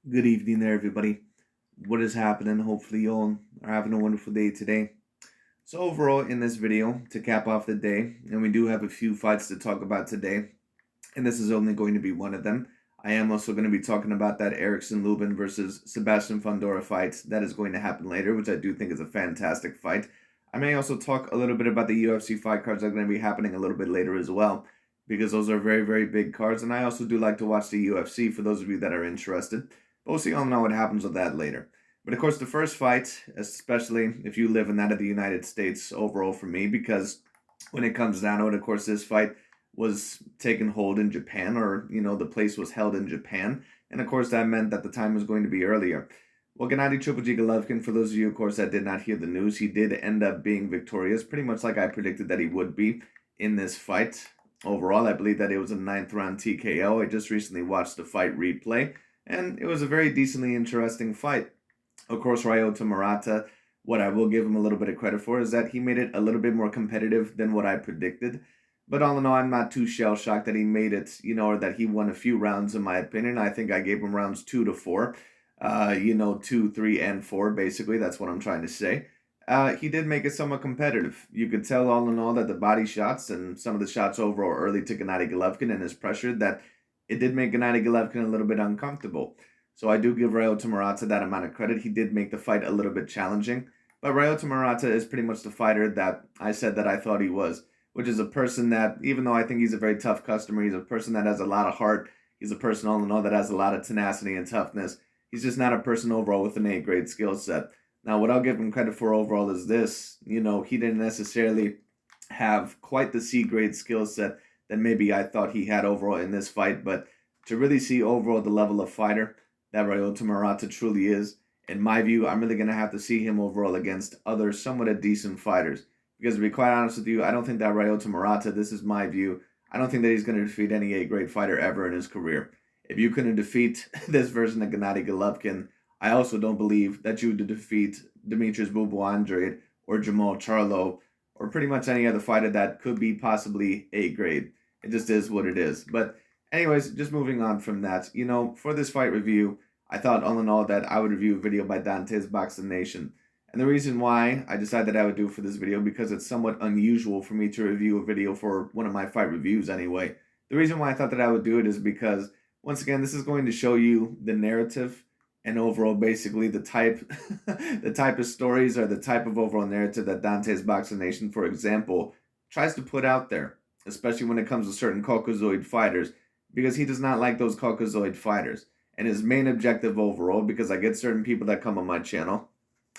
Good evening there, everybody. What is happening? Hopefully, you all are having a wonderful day today. So, overall, in this video, to cap off the day, and we do have a few fights to talk about today, and this is only going to be one of them. I am also going to be talking about that Erickson Lubin versus Sebastian Fundora fight that is going to happen later, which I do think is a fantastic fight. I may also talk a little bit about the UFC fight cards that are going to be happening a little bit later as well, because those are very, very big cards, and I also do like to watch the UFC for those of you that are interested. But we'll see all know what happens with that later. But of course, the first fight, especially if you live in that of the United States, overall for me, because when it comes down to it, of course, this fight was taken hold in Japan, or the place was held in Japan, and of course that meant that the time was going to be earlier. Well, Gennady Golovkin, for those of you, of course, that did not hear the news, he did end up being victorious, pretty much like I predicted that he would be in this fight. Overall, I believe that it was a ninth round TKO. I just recently watched the fight replay, and it was a very decently interesting fight. Of course, Ryota Murata, what I will give him a little bit of credit for is that he made it a little bit more competitive than what I predicted. But all in all, I'm not too shell shocked that he made it, or that he won a few rounds, in my opinion. I think I gave him rounds 2 to 4, 2, 3, and 4, basically. That's what I'm trying to say. He did make it somewhat competitive. You could tell, all in all, that the body shots and some of the shots overall early to Gennady Golovkin and his pressure, that it did make Gennady Golovkin a little bit uncomfortable. So I do give Ryota Murata that amount of credit. He did make the fight a little bit challenging. But Ryota Murata is pretty much the fighter that I said that I thought he was, which is a person that, even though I think he's a very tough customer, he's a person that has a lot of heart. He's a person, all in all, that has a lot of tenacity and toughness. He's just not a person overall with an A-grade skill set. Now, what I'll give him credit for overall is this. He didn't necessarily have quite the C-grade skill set that maybe I thought he had overall in this fight, but to really see overall the level of fighter that Ryota Murata truly is, in my view, I'm really going to have to see him overall against other somewhat decent fighters. Because to be quite honest with you, I don't think that Ryota Murata, this is my view, I don't think that he's going to defeat any A-grade fighter ever in his career. If you couldn't defeat this version of Gennady Golovkin, I also don't believe that you would defeat Demetrius Bubu or Jamal Charlo or pretty much any other fighter that could be possibly A-grade. It just is what it is. But anyways, just moving on from that, for this fight review, I thought all in all that I would review a video by Dante's Boxing Nation. And the reason why I decided I would do for this video, because it's somewhat unusual for me to review a video for one of my fight reviews anyway. The reason why I thought that I would do it is because, once again, this is going to show you the narrative and overall basically the type the type of stories or the type of overall narrative that Dante's Boxing Nation, for example, tries to put out there, especially when it comes to certain Caucasoid fighters, because he does not like those Caucasoid fighters. And his main objective overall, because I get certain people that come on my channel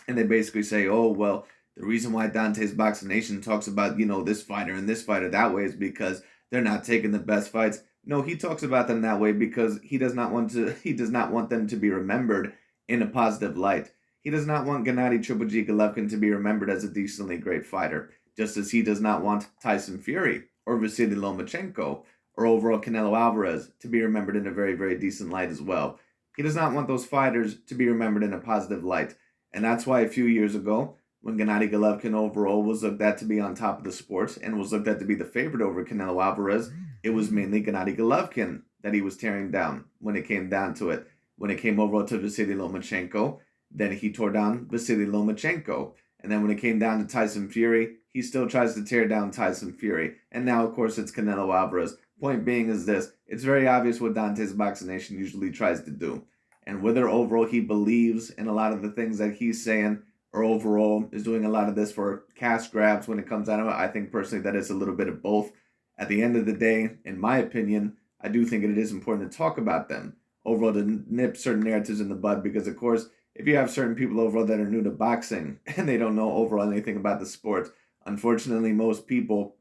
and they basically say, oh, well, the reason why Dante's Boxing Nation talks about, this fighter and this fighter that way is because they're not taking the best fights. No, he talks about them that way because he does not want them to be remembered in a positive light. He does not want Gennady Triple G Golovkin to be remembered as a decently great fighter, just as he does not want Tyson Fury or Vasily Lomachenko or overall Canelo Alvarez to be remembered in a very, very decent light as well. He does not want those fighters to be remembered in a positive light. And that's why a few years ago, when Gennady Golovkin overall was looked at to be on top of the sport and was looked at to be the favorite over Canelo Alvarez, it was mainly Gennady Golovkin that he was tearing down when it came down to it. When it came over to Vasily Lomachenko, then he tore down Vasily Lomachenko. And then when it came down to Tyson Fury, he still tries to tear down Tyson Fury. And now, of course, it's Canelo Alvarez. Point being is this, it's very obvious what Dante's Boxing Nation usually tries to do. And whether overall he believes in a lot of the things that he's saying, or overall is doing a lot of this for cash grabs when it comes down to it, I think personally that it's a little bit of both. At the end of the day, in my opinion, I do think it is important to talk about them overall, to nip certain narratives in the bud, because of course, if you have certain people overall that are new to boxing and they don't know overall anything about the sport, unfortunately, most people,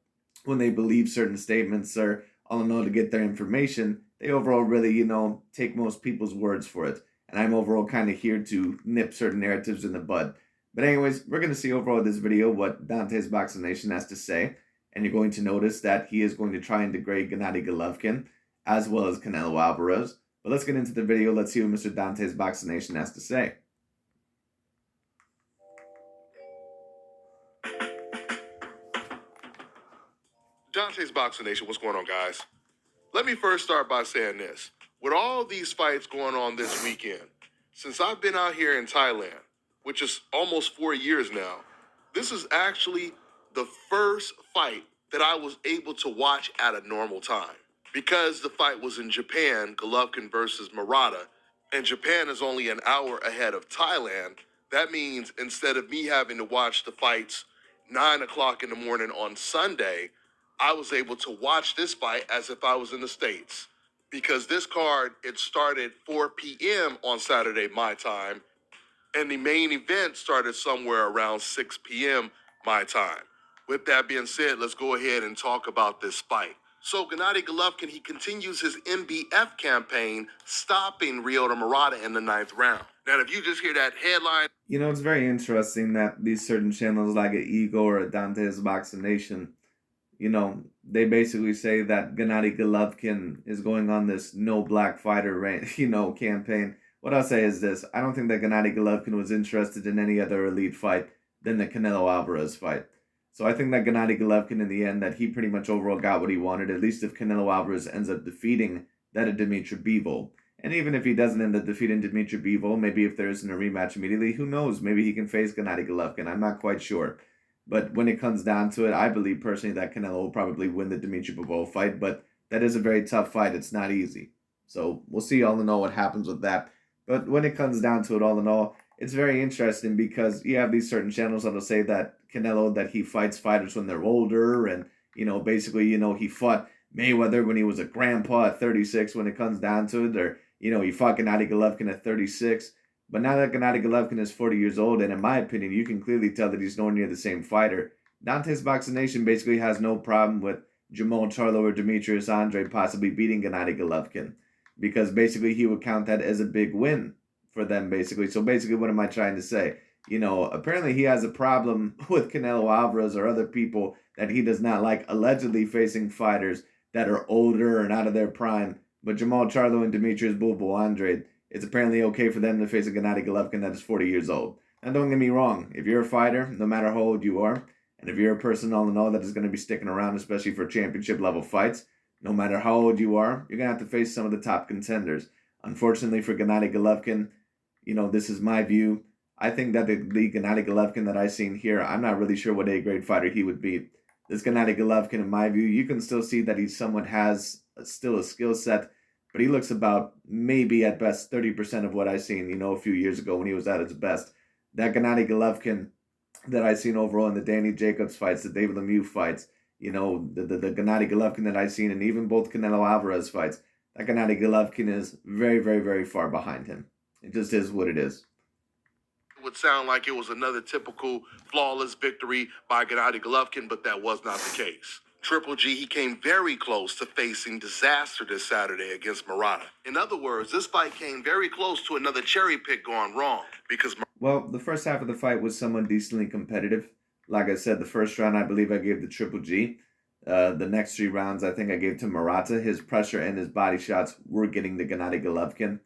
when they believe certain statements or all in all to get their information, they overall really, take most people's words for it. And I'm overall kind of here to nip certain narratives in the bud. But anyways, we're going to see overall this video what Dante's Boxing Nation has to say. And you're going to notice that he is going to try and degrade Gennady Golovkin as well as Canelo Alvarez. But let's get into the video. Let's see what Mr. Dante's Boxing Nation has to say. Dante's Boxing Nation, what's going on, guys? Let me first start by saying this. With all these fights going on this weekend, since I've been out here in Thailand, which is almost 4 years now, this is actually the first fight that I was able to watch at a normal time. Because the fight was in Japan, Golovkin versus Murata, and Japan is only an hour ahead of Thailand, that means instead of me having to watch the fights 9 o'clock in the morning on Sunday, I was able to watch this fight as if I was in the States because this card it started 4 p.m. on Saturday my time, and the main event started somewhere around 6 p.m. my time. With that being said, let's go ahead and talk about this fight. So Gennady Golovkin, he continues his MBF campaign, stopping Ryota Murata in the ninth round. Now, if you just hear that headline, It's very interesting that these certain channels like a Ego or a Dante's Boxing Nation, they basically say that Gennady Golovkin is going on this no black fighter campaign. What I'll say is this: I don't think that Gennady Golovkin was interested in any other elite fight than the Canelo Alvarez fight. So I think that Gennady Golovkin, in the end, that he pretty much overall got what he wanted. At least if Canelo Alvarez ends up defeating that of Dimitri Bivol, and even if he doesn't end up defeating Dimitri Bivol, maybe if there isn't a rematch immediately, who knows? Maybe he can face Gennady Golovkin. I'm not quite sure. But when it comes down to it, I believe personally that Canelo will probably win the Dimitri Bivol fight. But that is a very tough fight. It's not easy. So we'll see all in all what happens with that. But when it comes down to it, all in all, it's very interesting because you have these certain channels that'll say that Canelo, that he fights fighters when they're older. And, basically, he fought Mayweather when he was a grandpa at 36 when it comes down to it. Or, he fought Gennady Golovkin at 36. But now that Gennady Golovkin is 40 years old, and in my opinion, you can clearly tell that he's nowhere near the same fighter. Dante's Boxing Nation basically has no problem with Jamal Charlo or Demetrius Andre possibly beating Gennady Golovkin, because basically he would count that as a big win for them, basically. So basically, what am I trying to say? Apparently he has a problem with Canelo Alvarez or other people that he does not like allegedly facing fighters that are older and out of their prime. But Jamal Charlo and Demetrius Bulbul Andre, it's apparently okay for them to face a Gennady Golovkin that is 40 years old. Now, don't get me wrong. If you're a fighter, no matter how old you are, and if you're a person all in all that is going to be sticking around, especially for championship level fights, no matter how old you are, you're going to have to face some of the top contenders. Unfortunately for Gennady Golovkin, this is my view. I think that the Gennady Golovkin that I've seen here, I'm not really sure what A-grade fighter he would beat. This Gennady Golovkin, in my view, you can still see that he somewhat has still a skill set, but he looks about maybe at best 30% of what I seen, a few years ago when he was at his best. That Gennady Golovkin that I seen overall in the Danny Jacobs fights, the David Lemieux fights, the Gennady Golovkin that I seen, and even both Canelo Alvarez fights, that Gennady Golovkin is very, very, very far behind him. It just is what it is. it would sound like it was another typical flawless victory by Gennady Golovkin, but that was not the case. Triple G, he came very close to facing disaster this Saturday against Murata. In other words, this fight came very close to another cherry pick going wrong because... Well, the first half of the fight was somewhat decently competitive. Like I said, the first round I believe I gave to Triple G. The next 3 rounds I think I gave to Murata. His pressure and his body shots were getting to Gennady Golovkin.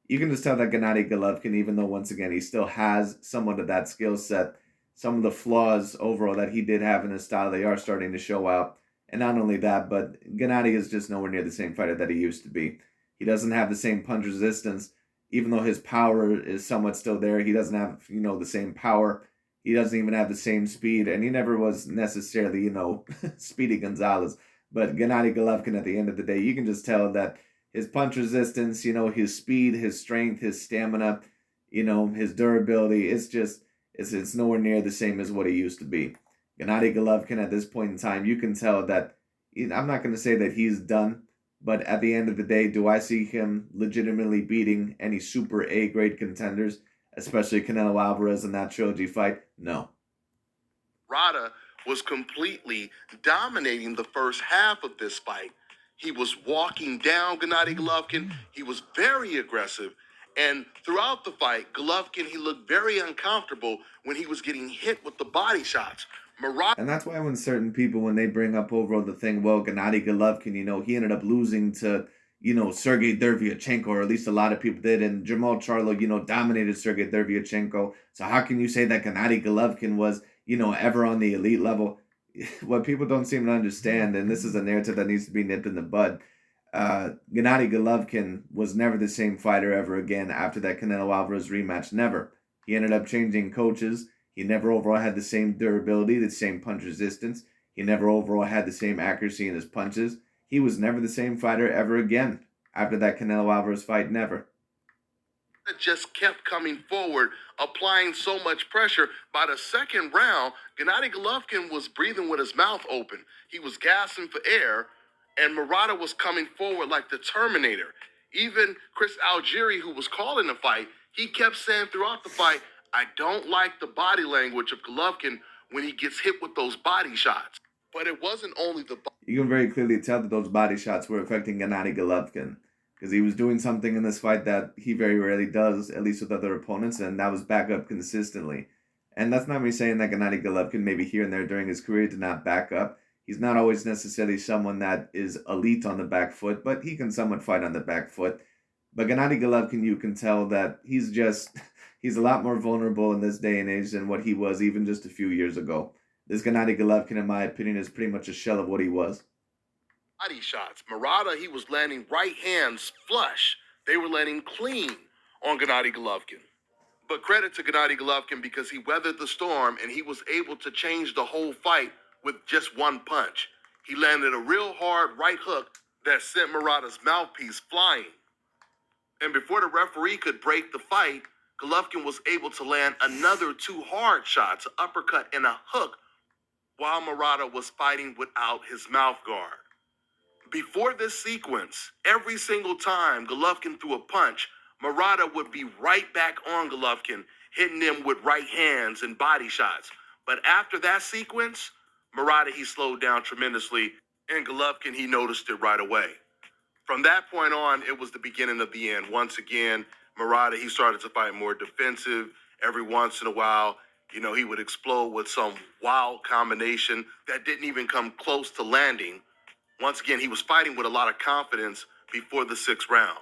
You can just tell that Gennady Golovkin, even though once again he still has somewhat of that skill set, some of the flaws overall that he did have in his style, they are starting to show out. And not only that, but Gennady is just nowhere near the same fighter that he used to be. He doesn't have the same punch resistance, even though his power is somewhat still there. He doesn't have, the same power. He doesn't even have the same speed, and he never was necessarily, Speedy Gonzalez. But Gennady Golovkin, at the end of the day, you can just tell that his punch resistance, his speed, his strength, his stamina, his durability, it's nowhere near the same as what he used to be. Gennady Golovkin, at this point in time, you can tell that, I'm not going to say that he's done, but at the end of the day, do I see him legitimately beating any super A-grade contenders, especially Canelo Alvarez in that trilogy fight? No. Rada was completely dominating the first half of this fight. He was walking down Gennady Golovkin. He was very aggressive. And throughout the fight, Golovkin, he looked very uncomfortable when he was getting hit with the body shots. And that's why when certain people, when they bring up overall the thing, well, Gennady Golovkin, he ended up losing to, Sergey Dervyachenko, or at least a lot of people did. And Jamal Charlo, dominated Sergey Dervyachenko. So how can you say that Gennady Golovkin was, ever on the elite level? What people don't seem to understand, and this is a narrative that needs to be nipped in the bud, Gennady Golovkin was never the same fighter ever again after that Canelo Alvarez rematch. Never. He ended up changing coaches. He never overall had the same durability, the same punch resistance. He never overall had the same accuracy in his punches. He was never the same fighter ever again after that Canelo Alvarez fight. Never. That just kept coming forward, applying so much pressure. By the second round, Gennady Golovkin was breathing with his mouth open. He was gasping for air, and Murata was coming forward like the Terminator. Even Chris Algieri, who was calling the fight, he kept saying throughout the fight, I don't like the body language of Golovkin when he gets hit with those body shots. But it wasn't only the You can very clearly tell that those body shots were affecting Gennady Golovkin because he was doing something in this fight that he very rarely does, at least with other opponents, and that was back up consistently. And that's not me saying that Gennady Golovkin maybe here and there during his career did not back up. He's not always necessarily someone that is elite on the back foot, but he can somewhat fight on the back foot. But Gennady Golovkin, you can tell that he's just he's a lot more vulnerable in this day and age than what he was even just a few years ago. This Gennady Golovkin, in my opinion, is pretty much a shell of what he was. body shots. Murata, he was landing right hands flush. They were landing clean on Gennady Golovkin. But credit to Gennady Golovkin because he weathered the storm and he was able to change the whole fight with just one punch. He landed a real hard right hook that sent Murata's mouthpiece flying. And before the referee could break the fight, Golovkin was able to land another two hard shots, an uppercut and a hook, while Murata was fighting without his mouth guard. Before this sequence, every single time Golovkin threw a punch, Murata would be right back on Golovkin, hitting him with right hands and body shots. But after that sequence, Murata, he slowed down tremendously, and Golovkin, he noticed it right away. From that point on, it was the beginning of the end. Once again, Murata, he started to fight more defensive. Every once in a while, he would explode with some wild combination that didn't even come close to landing. Once again, he was fighting with a lot of confidence before the sixth round,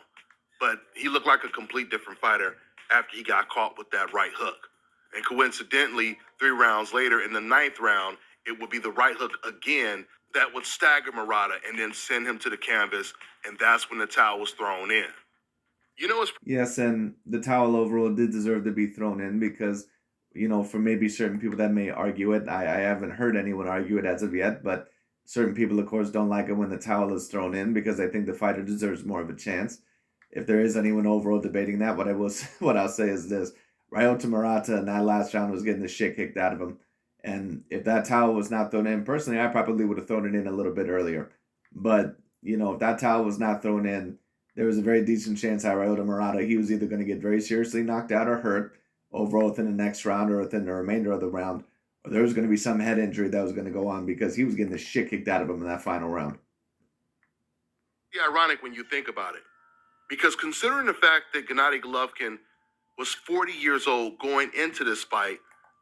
but he looked like a complete different fighter after he got caught with that right hook. And coincidentally, 3 rounds later, in the ninth round, it would be the right hook again that would stagger Murata and then send him to the canvas, and that's when the towel was thrown in. It's Yes, and the towel overall did deserve to be thrown in because, for maybe certain people that may argue it, I haven't heard anyone argue it as of yet, but certain people, of course, don't like it when the towel is thrown in because I think the fighter deserves more of a chance. If there is anyone overall debating that, what I'll say is this: Ryota Murata in that last round was getting the shit kicked out of him, and if that towel was not thrown in, personally, I probably would have thrown it in a little bit earlier. But if that towel was not thrown in, there was a very decent chance that Ryota Murata, he was either going to get very seriously knocked out or hurt overall within the next round or within the remainder of the round, or there was going to be some head injury that was going to go on because he was getting the shit kicked out of him in that final round. ironic when you think about it, because considering the fact that Gennady Golovkin was 40 years old going into this fight,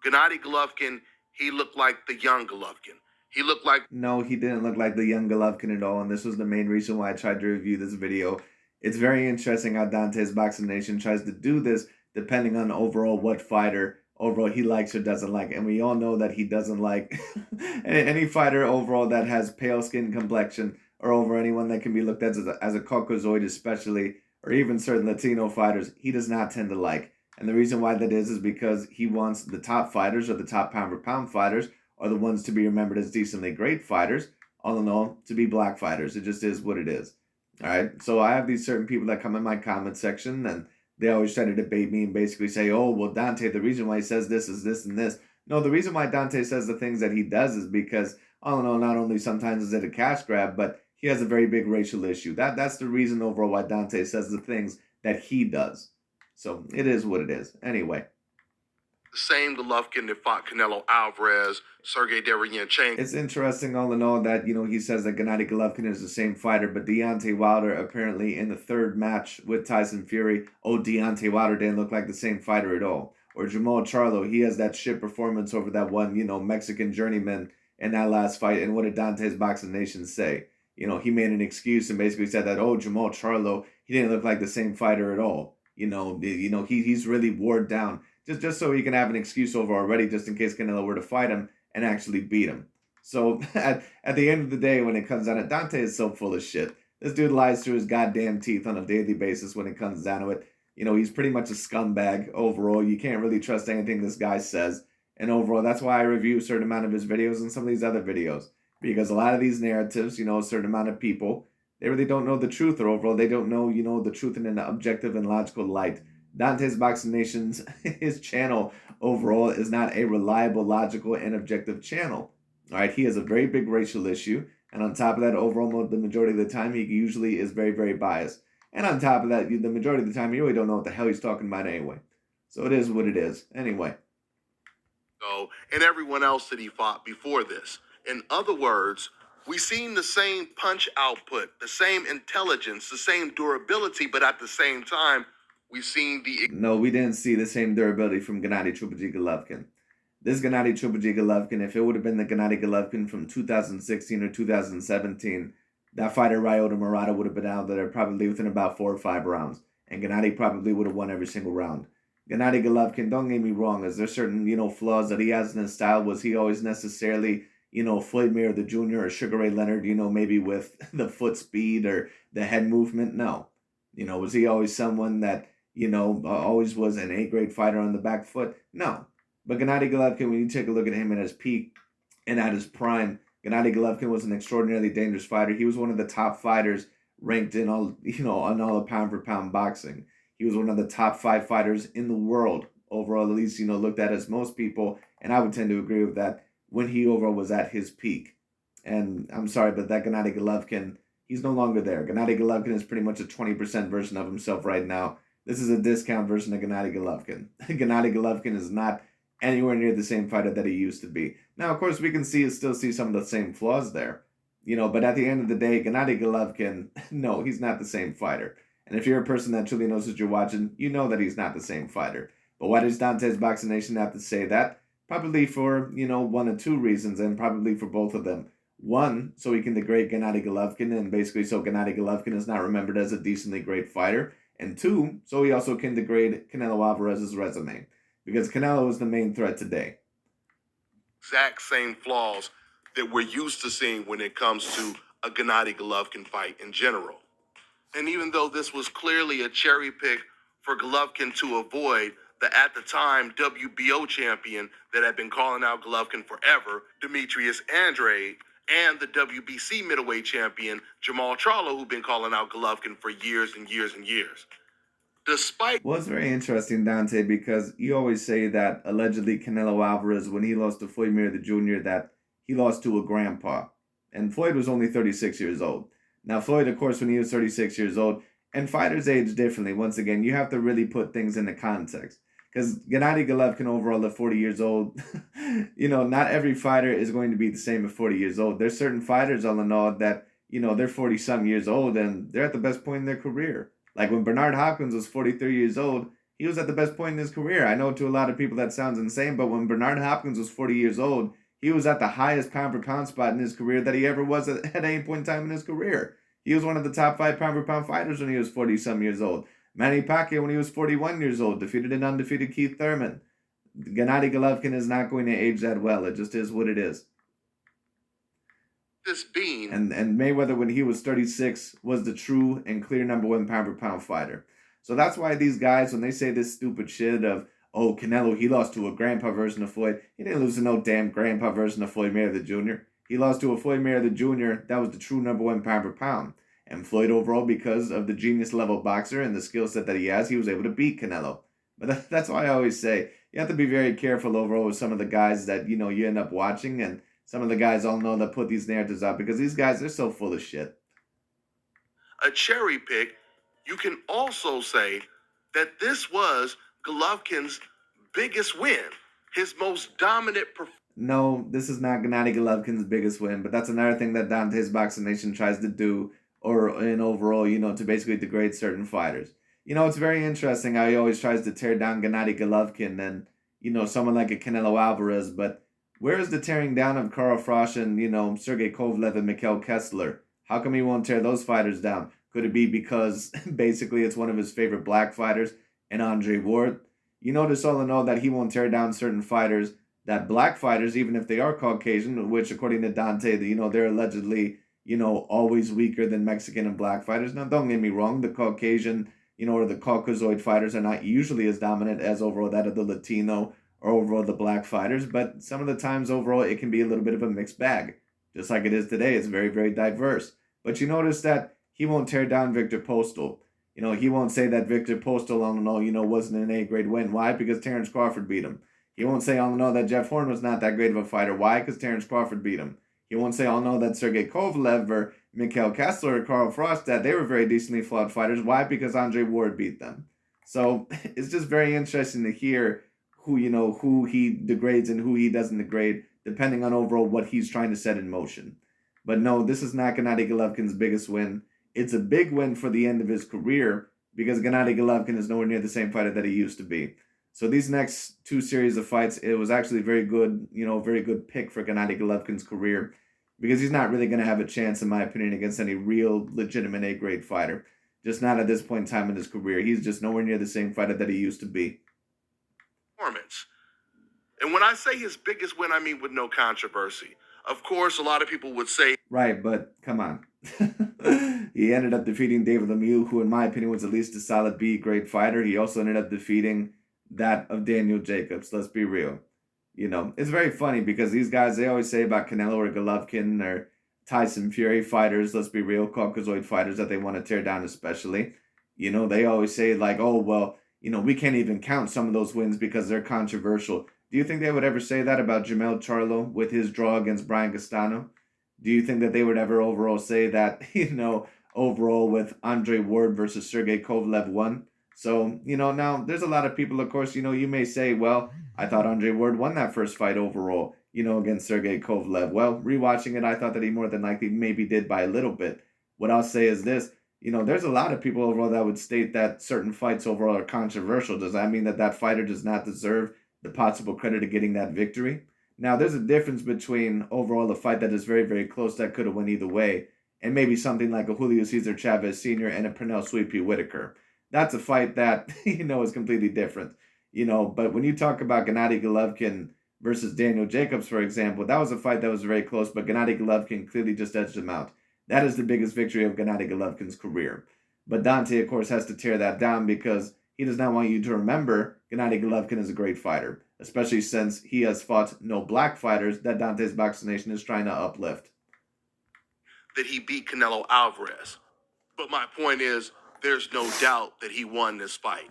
Gennady Golovkin, he looked like the young Golovkin. He looked like No, he didn't look like the young Golovkin at all, and this was the main reason why I tried to review this video. It's very interesting how Dante's Boxing Nation tries to do this depending on overall what fighter overall he likes or doesn't like. And we all know that he doesn't like any fighter overall that has pale skin complexion or over anyone that can be looked at as a Caucasoid especially, or even certain Latino fighters, he does not tend to like. And the reason why that is because he wants the top fighters or the top pound for pound fighters are the ones to be remembered as decently great fighters, all in all, to be black fighters. It just is what it is. All right. So I have these certain people that come in my comment section and they always try to debate me and basically say, oh, well, Dante, the reason why he says this is this and this. No, the reason why Dante says the things that he does is because, all in all, not only sometimes is it a cash grab, but he has a very big racial issue. That's the reason overall why Dante says the things that he does. So it is what it is. Anyway. the same Golovkin that fought Canelo Alvarez, Sergey Derevyanchenko. It's interesting, all in all, that he says that Gennady Golovkin is the same fighter, but Deontay Wilder apparently in the third match with Tyson Fury, Deontay Wilder didn't look like the same fighter at all. Or Jamal Charlo, he has that shit performance over that one, Mexican journeyman in that last fight. And what did Dante's Boxing Nation say? He made an excuse and basically said that, Jamal Charlo, he didn't look like the same fighter at all. He's really wore down. Just so he can have an excuse over already, just in case Canelo were to fight him and actually beat him. So at the end of the day, when it comes down to Dante is so full of shit. This dude lies through his goddamn teeth on a daily basis when it comes down to it. He's pretty much a scumbag overall. You can't really trust anything this guy says. And overall, that's why I review a certain amount of his videos and some of these other videos. Because a lot of these narratives, a certain amount of people, they really don't know the truth, or overall, they don't know, the truth in an objective and logical light. Dante's Boxing Nation's his channel overall is not a reliable, logical, and objective channel. All right, he has a very big racial issue, and on top of that, overall, the majority of the time, he usually is very, very biased. And on top of that, the majority of the time, you really don't know what the hell he's talking about anyway. So it is what it is. Anyway. And everyone else that he fought before this. In other words, we've seen the same punch output, the same intelligence, the same durability, but at the same time, we've seen the... No, we didn't see the same durability from Gennady Golovkin. This Gennady Golovkin, if it would have been the Gennady Golovkin from 2016 or 2017, that fighter Ryota Murata would have been out there probably within about 4 or 5 rounds. And Gennady probably would have won every single round. Gennady Golovkin, don't get me wrong, is there certain, flaws that he has in his style? Was he always necessarily, Floyd Mayweather Jr. or Sugar Ray Leonard, maybe with the foot speed or the head movement? No. Was he always someone that, always was an A-grade fighter on the back foot? No. But Gennady Golovkin, when you take a look at him at his peak and at his prime, Gennady Golovkin was an extraordinarily dangerous fighter. He was one of the top fighters ranked in all, on all of pound-for-pound boxing. He was one of the top 5 fighters in the world overall, at least, looked at as most people, and I would tend to agree with that, when he overall was at his peak. And I'm sorry, but that Gennady Golovkin, he's no longer there. Gennady Golovkin is pretty much a 20% version of himself right now. This is a discount version of Gennady Golovkin. Gennady Golovkin is not anywhere near the same fighter that he used to be. Now, of course, we can still see some of the same flaws there, but at the end of the day, Gennady Golovkin, no, he's not the same fighter. And if you're a person that truly knows what you're watching, you know that he's not the same fighter. But why does Dante's Boxing Nation have to say that? Probably for, 1 or 2 reasons, and probably for both of them. One, so he can degrade Gennady Golovkin, and basically so Gennady Golovkin is not remembered as a decently great fighter. And 2, so he also can degrade Canelo Alvarez's resume. Because Canelo is the main threat today. Exact same flaws that we're used to seeing when it comes to a Gennady Golovkin fight in general. And even though this was clearly a cherry pick for Golovkin to avoid the, at the time, WBO champion that had been calling out Golovkin forever, Demetrius Andrade, and the WBC middleweight champion, Jamal Charlo, who'd been calling out Golovkin for years and years and years. Despite... Well, it's very interesting, Dante, because you always say that allegedly Canelo Alvarez, when he lost to Floyd Mayweather Jr., that he lost to a grandpa. And Floyd was only 36 years old. Now, Floyd, of course, when he was 36 years old, and fighters age differently. Once again, you have to really put things into context. Because Gennady Golovkin overall at 40 years old, not every fighter is going to be the same at 40 years old. There's certain fighters, all in all, that, they're 40-some years old, and they're at the best point in their career. Like when Bernard Hopkins was 43 years old, he was at the best point in his career. I know to a lot of people that sounds insane, but when Bernard Hopkins was 40 years old, he was at the highest pound-for-pound spot in his career that he ever was at any point in time in his career. He was one of the top 5 pound-for-pound fighters when he was 40-some years old. Manny Pacquiao, when he was 41 years old, defeated an undefeated Keith Thurman. Gennady Golovkin is not going to age that well. It just is what it is. This being... And Mayweather, when he was 36, was the true and clear number 1 pound-for-pound fighter. So that's why these guys, when they say this stupid shit of, oh, Canelo, he lost to a grandpa version of Floyd. He didn't lose to no damn grandpa version of Floyd Mayweather Jr. He lost to a Floyd Mayweather Jr. that was the true number 1 pound-for-pound. And Floyd overall, because of the genius-level boxer and the skill set that he has, he was able to beat Canelo. But that's why I always say, you have to be very careful overall with some of the guys that, you end up watching, and some of the guys all know that put these narratives out, because these guys, they're so full of shit. A cherry pick, you can also say that this was Golovkin's biggest win, his most dominant performance. No, this is not Gennady Golovkin's biggest win, but that's another thing that Dante's Boxing Nation tries to do, or in overall, to basically degrade certain fighters. It's very interesting how he always tries to tear down Gennady Golovkin and, someone like a Canelo Alvarez, but where is the tearing down of Carl Froch and, Sergey Kovalev and Mikhail Kessler? How come he won't tear those fighters down? Could it be because basically it's one of his favorite black fighters and Andre Ward? You notice all in all that he won't tear down certain fighters, that black fighters, even if they are Caucasian, which according to Dante, they're allegedly, always weaker than Mexican and black fighters. Now, don't get me wrong, the Caucasian, or the Caucasoid fighters are not usually as dominant as overall that of the Latino or overall the black fighters, but some of the times overall it can be a little bit of a mixed bag. Just like it is today, it's very, very diverse. But you notice that he won't tear down Victor Postal. He won't say that Victor Postal, all in all, wasn't an A grade win. Why? Because Terrence Crawford beat him. He won't say, all in all, that Jeff Horn was not that great of a fighter. Why? Because Terrence Crawford beat him. He won't say, all in all, that Sergey Kovalev or Mikhail Kessler or Carl Frost, that they were very decently flawed fighters. Why? Because Andre Ward beat them. So it's just very interesting to hear who he degrades and who he doesn't degrade, depending on overall what he's trying to set in motion. But no, this is not Gennady Golovkin's biggest win. It's a big win for the end of his career because Gennady Golovkin is nowhere near the same fighter that he used to be. So these next two series of fights, it was actually very good, very good pick for Gennady Golovkin's career because he's not really going to have a chance, in my opinion, against any real legitimate A-grade fighter. Just not at this point in time in his career. He's just nowhere near the same fighter that he used to be. Performance. And when I say his biggest win, I mean with no controversy. Of course, a lot of people would say... Right, but come on. He ended up defeating David Lemieux, who in my opinion was at least a solid B-grade fighter. He also ended up defeating that of Daniel Jacobs. Let's be real. It's very funny because these guys, they always say about Canelo or Golovkin or Tyson Fury fighters, let's be real, Caucasoid fighters that they want to tear down especially. They always say like, oh, well, we can't even count some of those wins because they're controversial. Do you think they would ever say that about Jamel Charlo with his draw against Brian Castano? Do you think that they would ever overall say that, overall with Andre Ward versus Sergey Kovalev won? So, now there's a lot of people, of course, you may say, well, I thought Andre Ward won that first fight overall, against Sergey Kovalev. Well, rewatching it, I thought that he more than likely maybe did by a little bit. What I'll say is this, there's a lot of people overall that would state that certain fights overall are controversial. Does that mean that that fighter does not deserve the possible credit of getting that victory? Now, there's a difference between overall a fight that is very, very close that could have went either way, and maybe something like a Julio Cesar Chavez Sr. and a Pernell Sweepy Whitaker. That's a fight that, is completely different. But when you talk about Gennady Golovkin versus Daniel Jacobs, for example, that was a fight that was very close, but Gennady Golovkin clearly just edged him out. That is the biggest victory of Gennady Golovkin's career. But Dante, of course, has to tear that down because he does not want you to remember Gennady Golovkin is a great fighter, especially since he has fought no black fighters that Dante's Boxing Nation is trying to uplift. That he beat Canelo Alvarez. But my point is, there's no doubt that he won this fight.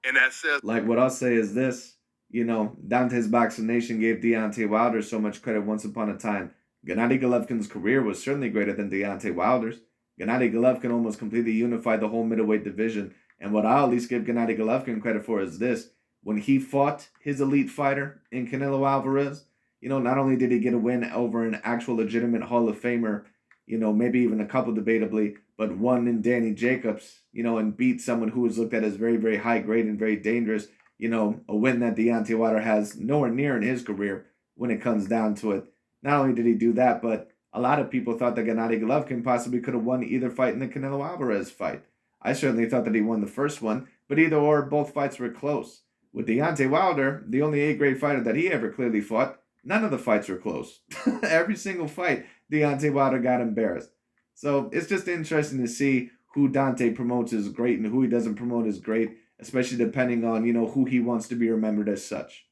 And that says... Like, what I'll say is this, Dante's Boxing Nation gave Deontay Wilder so much credit once upon a time. Gennady Golovkin's career was certainly greater than Deontay Wilder's. Gennady Golovkin almost completely unified the whole middleweight division. And what I'll at least give Gennady Golovkin credit for is this. When he fought his elite fighter in Canelo Alvarez, not only did he get a win over an actual legitimate Hall of Famer, maybe even a couple debatably, but won in Danny Jacobs, and beat someone who was looked at as very, very high grade and very dangerous, a win that Deontay Wilder has nowhere near in his career when it comes down to it. Not only did he do that, but a lot of people thought that Gennady Golovkin possibly could have won either fight in the Canelo Alvarez fight. I certainly thought that he won the first one, but either or, both fights were close. With Deontay Wilder, the only A-grade fighter that he ever clearly fought, none of the fights were close. Every single fight, Deontay Wilder got embarrassed. So it's just interesting to see who Dante promotes as great and who he doesn't promote as great, especially depending on, who he wants to be remembered as such.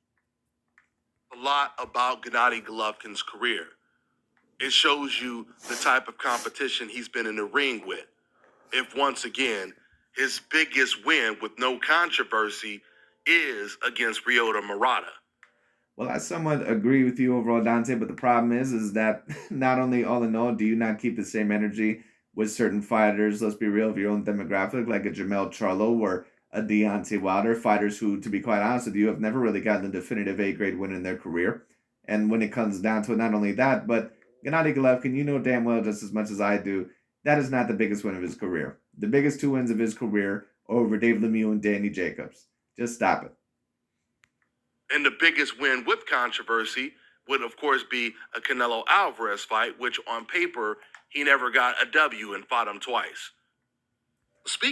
A lot about Gennady Golovkin's career. It shows you the type of competition he's been in the ring with. If once again, his biggest win with no controversy is against Ryota Murata. Well, I somewhat agree with you overall, Dante, but the problem is that not only all in all do you not keep the same energy with certain fighters, let's be real, of your own demographic, like a Jamel Charlo or a Deontay Wilder, fighters who, to be quite honest with you, have never really gotten a definitive A-grade win in their career. And when it comes down to it, not only that, but Gennady Golovkin, you know damn well just as much as I do, that is not the biggest win of his career. The biggest two wins of his career are over David Lemieux and Danny Jacobs. Just stop it. And the biggest win with controversy would, of course, be a Canelo Alvarez fight, which on paper, he never got a W and fought him twice.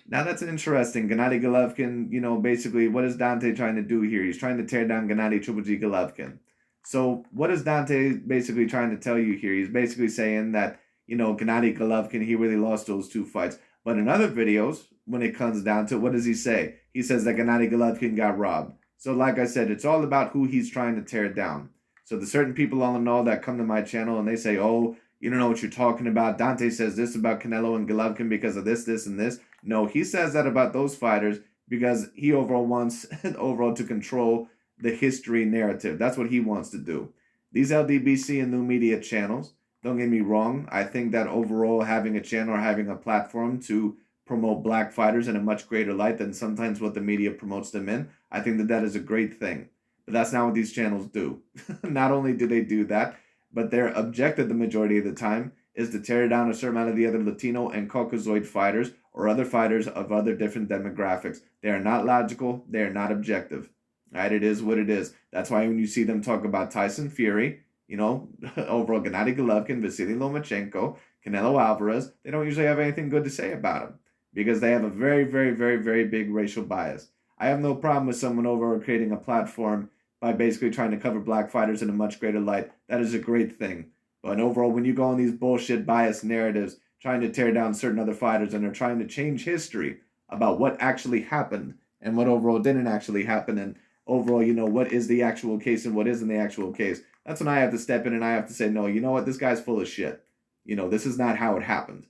Now that's interesting. Gennady Golovkin, basically, what is Dante trying to do here? He's trying to tear down Gennady Triple G Golovkin. So what is Dante basically trying to tell you here? He's basically saying that, Gennady Golovkin, he really lost those two fights. But in other videos, when it comes down to it, what does he say? He says that Gennady Golovkin got robbed. So, like I said, it's all about who he's trying to tear down. So, the certain people all in all that come to my channel and they say, oh, you don't know what you're talking about. Dante says this about Canelo and Golovkin because of this, this, and this. No, he says that about those fighters because he overall wants overall to control the history narrative. That's what he wants to do. These LDBC and new media channels, don't get me wrong, I think that overall having a channel or having a platform to promote black fighters in a much greater light than sometimes what the media promotes them in, I think that that is a great thing. But that's not what these channels do. Not only do they do that, but their objective the majority of the time is to tear down a certain amount of the other Latino and Caucasoid fighters or other fighters of other different demographics. They are not logical. They are not objective. Right? It is what it is. That's why when you see them talk about Tyson Fury, overall Gennady Golovkin, Vasily Lomachenko, Canelo Alvarez, they don't usually have anything good to say about him because they have a very, very, very, very big racial bias. I have no problem with someone over creating a platform by basically trying to cover black fighters in a much greater light. That is a great thing. But overall, when you go on these bullshit biased narratives trying to tear down certain other fighters and they're trying to change history about what actually happened and what overall didn't actually happen and overall, what is the actual case and what isn't the actual case, that's when I have to step in and I have to say, no, you know what, this guy's full of shit. This is not how it happened.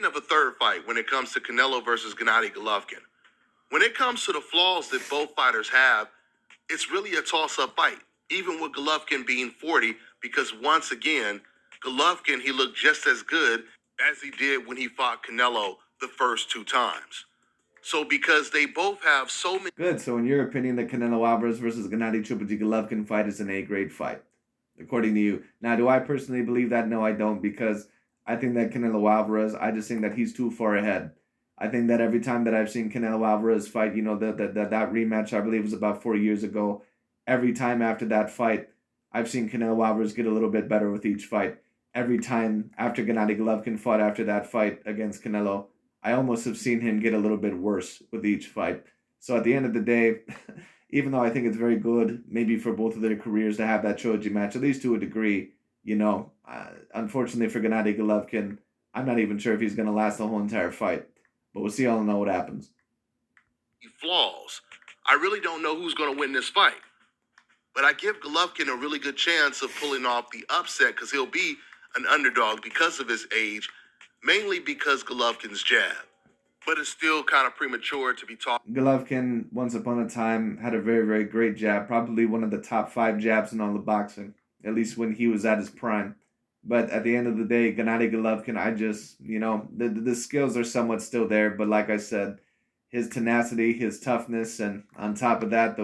Of a third fight when it comes to Canelo versus Gennady Golovkin. When it comes to the flaws that both fighters have, it's really a toss-up fight, even with Golovkin being 40, because once again, Golovkin, he looked just as good as he did when he fought Canelo the first two times. So because they both have so many... Good, so in your opinion, the Canelo Alvarez versus Gennady Golovkin fight is an A-grade fight, according to you. Now, do I personally believe that? No, I don't, because I think that Canelo Alvarez, I just think that he's too far ahead. I think that every time that I've seen Canelo Alvarez fight, that rematch, I believe was about 4 years ago. Every time after that fight, I've seen Canelo Alvarez get a little bit better with each fight. Every time after Gennady Golovkin fought after that fight against Canelo, I almost have seen him get a little bit worse with each fight. So at the end of the day, even though I think it's very good, maybe for both of their careers to have that trilogy match, at least to a degree, unfortunately for Gennady Golovkin, I'm not even sure if he's going to last the whole entire fight. But we'll see all know what happens. Flaws. I really don't know who's going to win this fight. But I give Golovkin a really good chance of pulling off the upset because he'll be an underdog because of his age, mainly because Golovkin's jab. But it's still kind of premature to be talking. Golovkin, once upon a time, had a very, very great jab. Probably one of the top 5 jabs in all of boxing, at least when he was at his prime. But at the end of the day, Gennady Golovkin, I just, the skills are somewhat still there. But like I said, his tenacity, his toughness, and on top of that,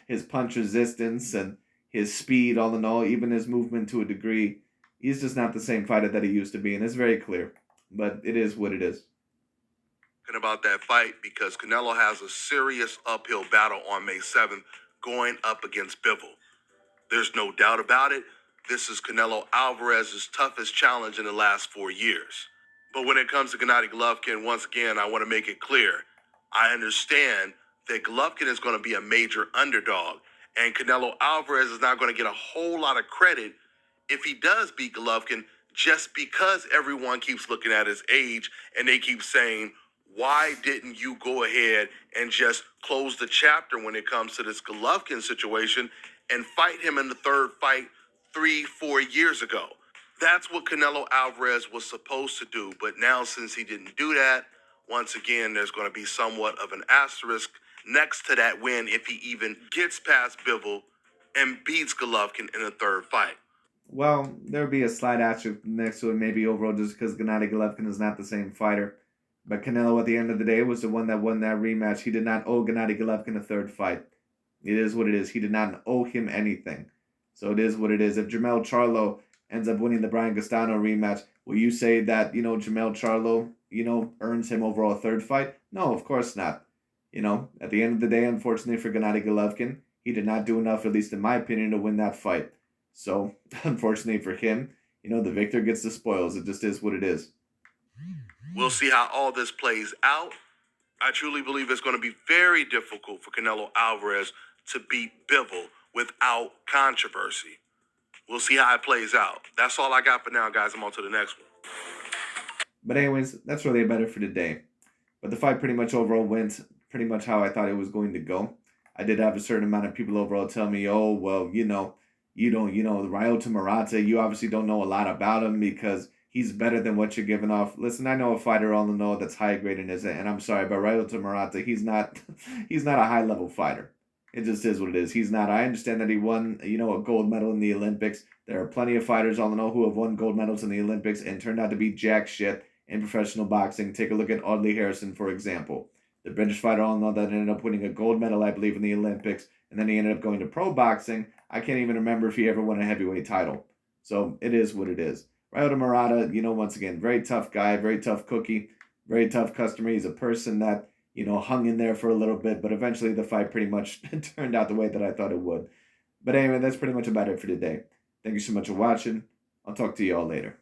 his punch resistance and his speed, all in all, even his movement to a degree, he's just not the same fighter that he used to be. And it's very clear. But it is what it is. About that fight because Canelo has a serious uphill battle on May 7th going up against Bivol. There's no doubt about it. This is Canelo Alvarez's toughest challenge in the last 4 years. But when it comes to Gennady Golovkin, once again, I want to make it clear. I understand that Golovkin is going to be a major underdog, and Canelo Alvarez is not going to get a whole lot of credit if he does beat Golovkin just because everyone keeps looking at his age and they keep saying, why didn't you go ahead and just close the chapter when it comes to this Golovkin situation and fight him in the third fight 3-4 years ago? That's what Canelo Alvarez was supposed to do. But now, since he didn't do that, once again, there's going to be somewhat of an asterisk next to that win if he even gets past Bivol and beats Golovkin in the third fight. Well, there'll be a slight asterisk next to it, maybe overall, just because Gennady Golovkin is not the same fighter. But Canelo, at the end of the day, was the one that won that rematch. He did not owe Gennady Golovkin a third fight. It is what it is. He did not owe him anything. So it is what it is. If Jermell Charlo ends up winning the Brian Castano rematch, will you say that, Jermell Charlo, earns him overall a third fight? No, of course not. At the end of the day, unfortunately for Gennady Golovkin, he did not do enough, at least in my opinion, to win that fight. So, unfortunately for him, the victor gets the spoils. It just is what it is. We'll see how all this plays out. I truly believe it's going to be very difficult for Canelo Alvarez to beat Bivol without controversy. We'll see how it plays out. That's all I got for now, guys. I'm on to the next one. But anyways, that's really about it for today. But the fight pretty much overall went pretty much how I thought it was going to go. I did have a certain amount of people overall tell me, oh, well, you don't, Ryota Murata, you obviously don't know a lot about him because he's better than what you're giving off. Listen, I know a fighter all in all that's high grade in this, and I'm sorry, but Ryota Murata, he's not, he's not a high level fighter. It just is what it is. He's not. I understand that he won, a gold medal in the Olympics. There are plenty of fighters all in all who have won gold medals in the Olympics and turned out to be jack shit in professional boxing. Take a look at Audley Harrison, for example. The British fighter all in all that ended up winning a gold medal, I believe, in the Olympics, and then he ended up going to pro boxing. I can't even remember if he ever won a heavyweight title. So it is what it is. Ryota Murata, once again, very tough guy, very tough cookie, very tough customer. He's a person that, hung in there for a little bit, but eventually the fight pretty much turned out the way that I thought it would. But anyway, that's pretty much about it for today. Thank you so much for watching. I'll talk to you all later.